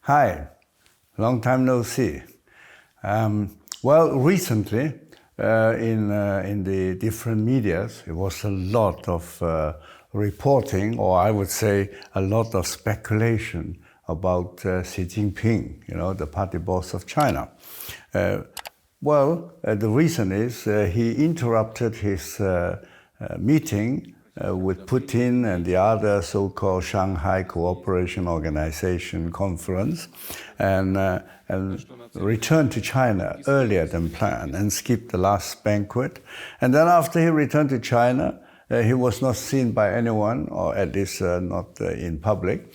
Hi, long time no see. Well, recently in the different medias, it was a lot of reporting, or I would say a lot of speculation about Xi Jinping, the party boss of China. The reason is he interrupted his meeting with Putin and the other so-called Shanghai Cooperation Organization conference and returned to China earlier than planned and skipped the last banquet. And then after he returned to China, he was not seen by anyone, or at least not in public,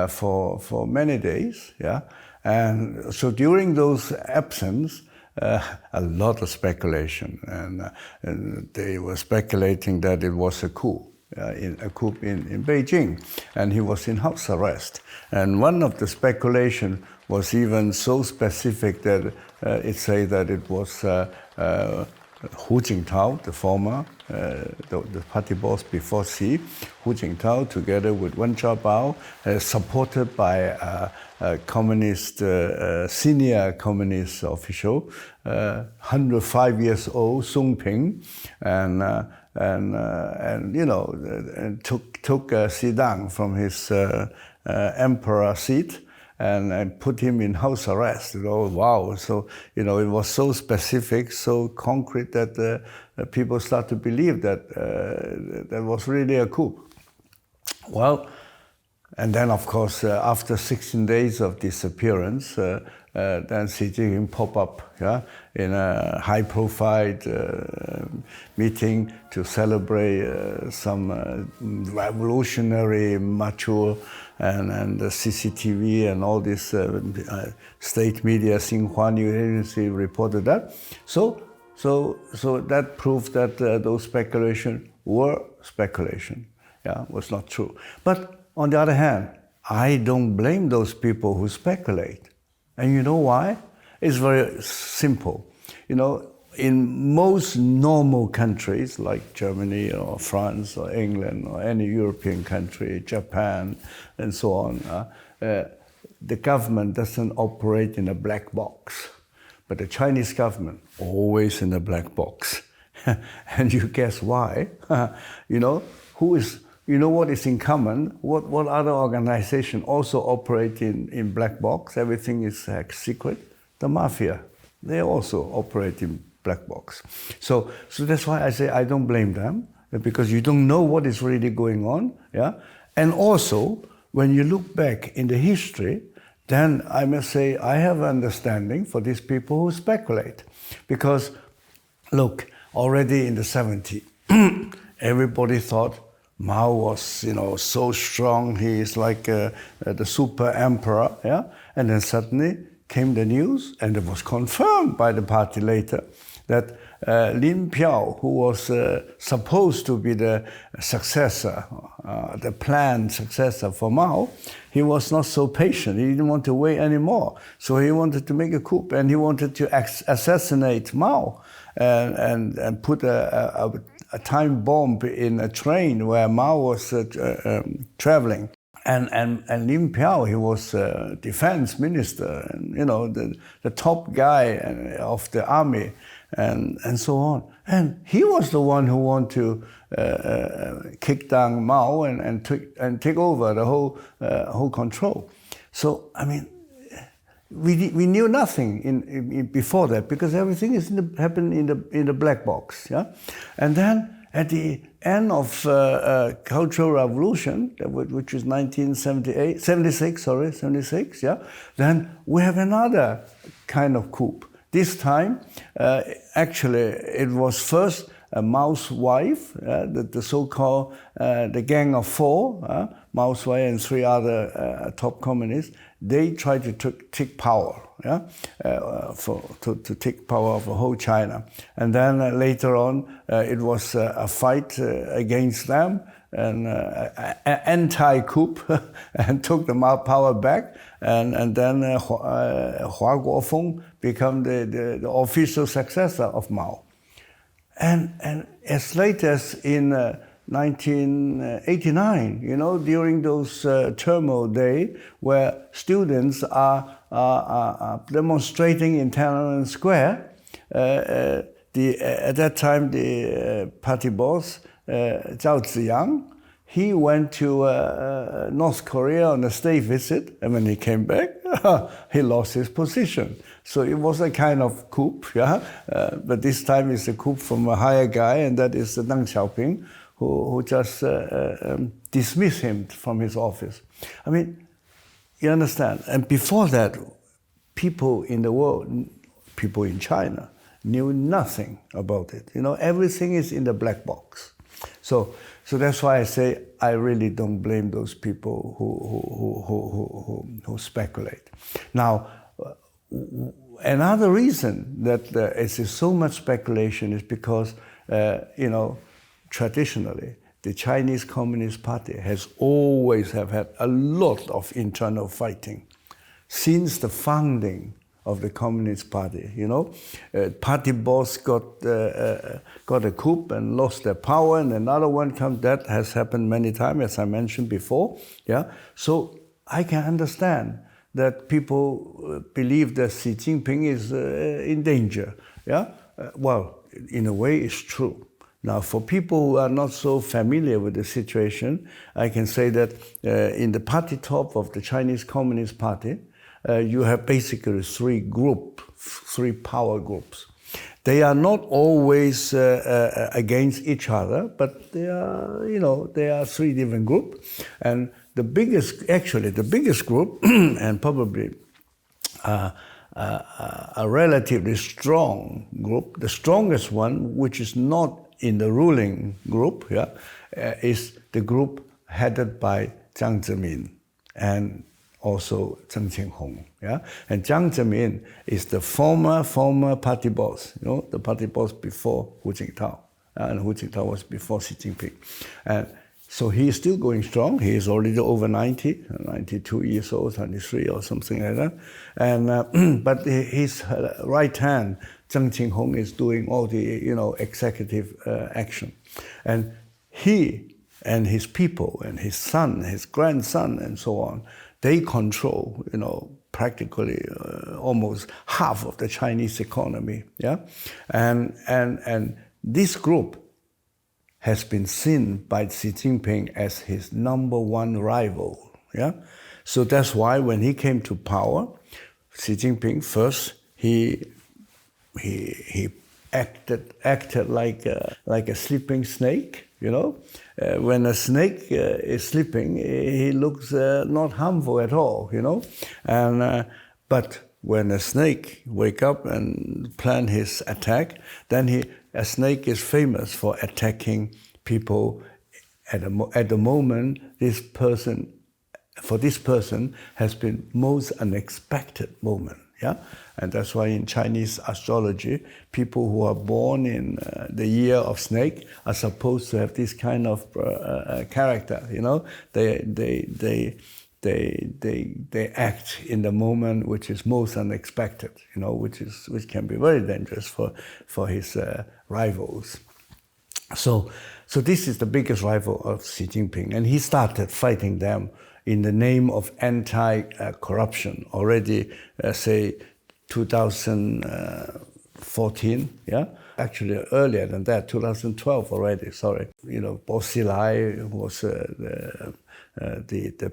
for many days. Yeah, and so during those absence, a lot of speculation, and they were speculating that it was a coup, in Beijing, and he was in house arrest. And one of the speculation was even so specific that it said that it was Hu Jintao, the former, the party boss before Xi, Hu Jintao, together with Wen Jiabao, supported by a communist, senior communist official, 105 years old, Song Ping, and took Xidang from his emperor seat and put him in house arrest. Wow! So it was so specific, so concrete that people start to believe that that was really a coup. Well, and then of course after 16 days of disappearance, then Xi Jinping pop up, in a high-profile meeting to celebrate some revolutionary, mature, and the CCTV and all this state media, Xinhua News Agency reported that. So that proved that those speculation were speculation, was not true. But on the other hand, I don't blame those people who speculate. And you know why? It's very simple. In most normal countries like Germany or France or England or any European country, Japan and so on, the government doesn't operate in a black box. But the Chinese government, always in a black box. And you guess why? What is in common? What other organization also operate in black box? Everything is secret. The mafia, they also operate in black box. So that's why I say I don't blame them, because you don't know what is really going on. Yeah, and also when you look back in the history, then I must say I have understanding for these people who speculate, because look, already in the 70s, everybody thought Mao was, so strong. He is like the super emperor, And then suddenly came the news, and it was confirmed by the party later, that Lin Piao, who was supposed to be the successor, the planned successor for Mao, he was not so patient. He didn't want to wait anymore. So he wanted to make a coup, and he wanted to assassinate Mao and put a time bomb in a train where Mao was traveling. And Lin Piao, he was defense minister, and the top guy of the army, and so on. And he was the one who wanted to kick down Mao and take over the whole control. So I mean, we knew nothing in before that, because everything happened in the black box. And then at the end of Cultural Revolution, which is 76, then we have another kind of coup. This time, actually, it was first Mao's wife, the so-called the Gang of Four, Mao's wife and three other top communists. They tried to take power, to take power of the whole China. And then later on, it was a fight against them, and anti-coup, and took the Mao power back. And then Hua Guofeng became the official successor of Mao. And as late as in 1989, during those turmoil day where students are demonstrating in Tiananmen Square. At that time, the party boss, Zhao Ziyang, he went to North Korea on a state visit, and when he came back, he lost his position. So it was a kind of coup, but this time it's a coup from a higher guy, and that is Deng Xiaoping, who just dismissed him from his office. I mean, you understand? And before that, people in the world, people in China, knew nothing about it. Everything is in the black box. So that's why I say I really don't blame those people who speculate. Now, another reason that there is so much speculation is because, traditionally, the Chinese Communist Party has always have had a lot of internal fighting since the founding of the Communist Party. Party boss got a coup and lost their power, and another one comes. That has happened many times, as I mentioned before. So I can understand that people believe that Xi Jinping is in danger. Well, in a way, it's true. Now, for people who are not so familiar with the situation, I can say that in the party top of the Chinese Communist Party, you have basically three power groups. They are not always against each other, but they are three different groups. And the biggest group, and probably a relatively strong group, the strongest one, which is not in the ruling group, is the group headed by Jiang Zemin and also Zheng Qianhong. And Jiang Zemin is the former party boss, the party boss before Hu Jintao. And Hu Jintao was before Xi Jinping. And so he is still going strong. He is already over 92 years old, 93 or something like that. And but his right hand, Zheng Qianhong, is doing all the executive action. And he and his people and his son, his grandson, and so on, they control, practically almost half of the Chinese economy. And this group has been seen by Xi Jinping as his #1 rival. So that's why when he came to power, Xi Jinping first he acted like a sleeping snake. When a snake is sleeping, he looks not harmful at all. And but when a snake wake up and plan his attack, then a snake is famous for attacking people at the moment this person has been most unexpected moment. And that's why in Chinese astrology, people who are born in the year of snake are supposed to have this kind of character. They act in the moment which is most unexpected. Which can be very dangerous for his rivals. So this is the biggest rival of Xi Jinping, and he started fighting them in the name of anti-corruption already, say, 2014, Actually earlier than that, 2012 already, sorry. Bo Xilai was the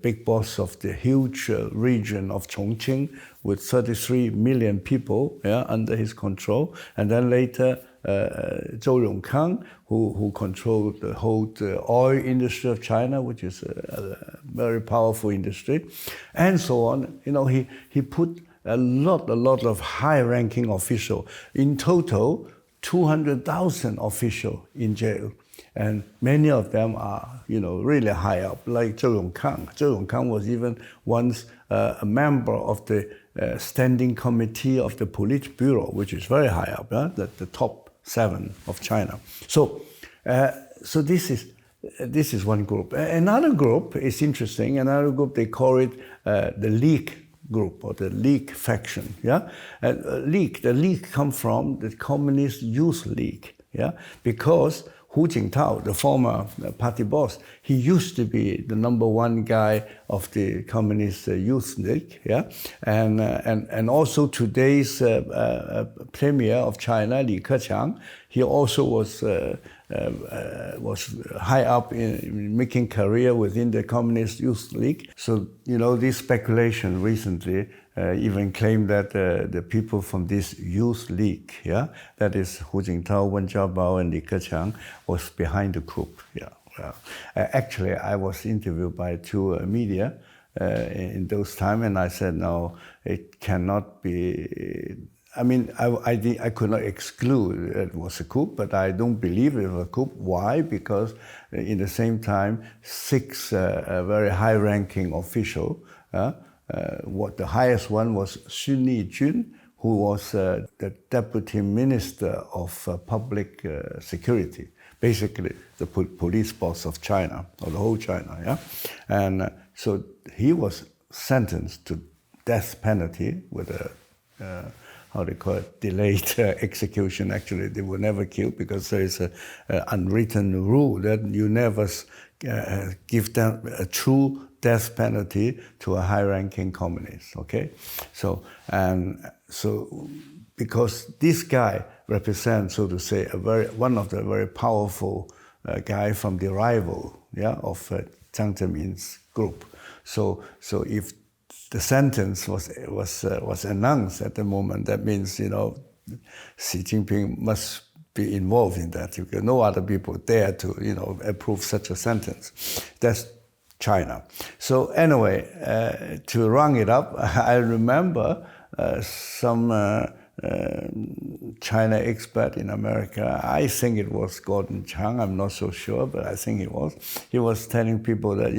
big boss of the huge region of Chongqing with 33 million people under his control. And then later, Zhou Yongkang, who controlled the whole oil industry of China, which is a very powerful industry, and so on. He put a lot of high-ranking officials. In total, 200,000 officials in jail. And many of them are, really high up, like Zhou Yongkang. Zhou Yongkang was even once a member of the standing committee of the Politburo, which is very high up, the top 7 of China. So this is one group. Another group is interesting. Another group, they call it the League group or the League faction. The League come from the Communist Youth League. Because Hu Hu Jintao, the former party boss, he used to be the #1 guy of the Communist Youth League, yeah, and also today's Premier of China, Li Keqiang, he also was high up in making career within the Communist Youth League. So, this speculation recently even claimed that the people from this youth league, yeah, that is Hu Jintao, Wen Jiabao, and Li Keqiang, was behind the coup. Yeah. Actually, I was interviewed by two media in those times, and I said, no, it cannot be. I mean, I could not exclude it was a coup, but I don't believe it was a coup. Why? Because in the same time, 6 very high-ranking officials, what the highest one was Xu Nijun, who was the deputy minister of public security, basically the police boss of China, or the whole China, yeah? And so he was sentenced to death penalty with a how they call it, delayed execution. Actually, they were never killed because there is an unwritten rule that you never give them a true death penalty to a high-ranking communist. Okay, so because this guy represents, so to say, one of the very powerful guy from the rival, yeah, of Jiang Zemin's group. So if the sentence was announced at the moment, that means, Xi Jinping must be involved in that. Because no other people dare to, approve such a sentence. That's China. So anyway, to round it up, I remember some China expert in America, I think it was Gordon Chang, I'm not so sure, but I think it was. He was telling people that,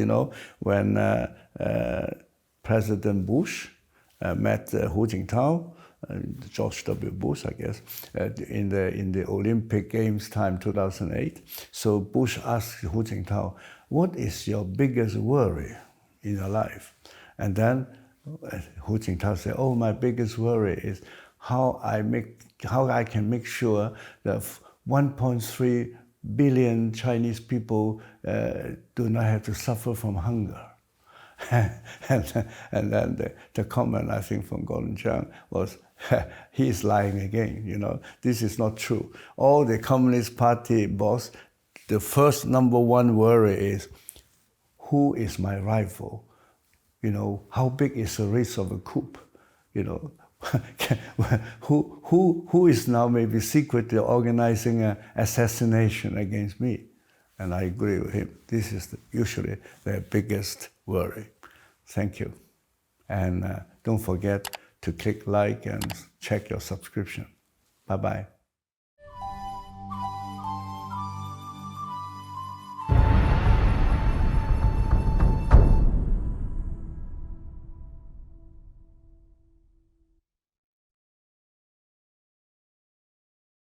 when President Bush met Hu Jintao, George W. Bush, I guess, in the Olympic Games time, 2008. So Bush asked Hu Jintao, "What is your biggest worry in your life?" And then Hu Jintao said, "Oh, my biggest worry is how I can make sure that 1.3 billion Chinese people do not have to suffer from hunger." and then the comment, I think, from Gordon Chang was, he's lying again, this is not true. All the Communist Party boss, the first #1 worry is, who is my rival? How big is the risk of a coup? Who is now maybe secretly organizing an assassination against me? And I agree with him. This is usually their biggest worry. Thank you. And don't forget to click like and check your subscription. Bye-bye.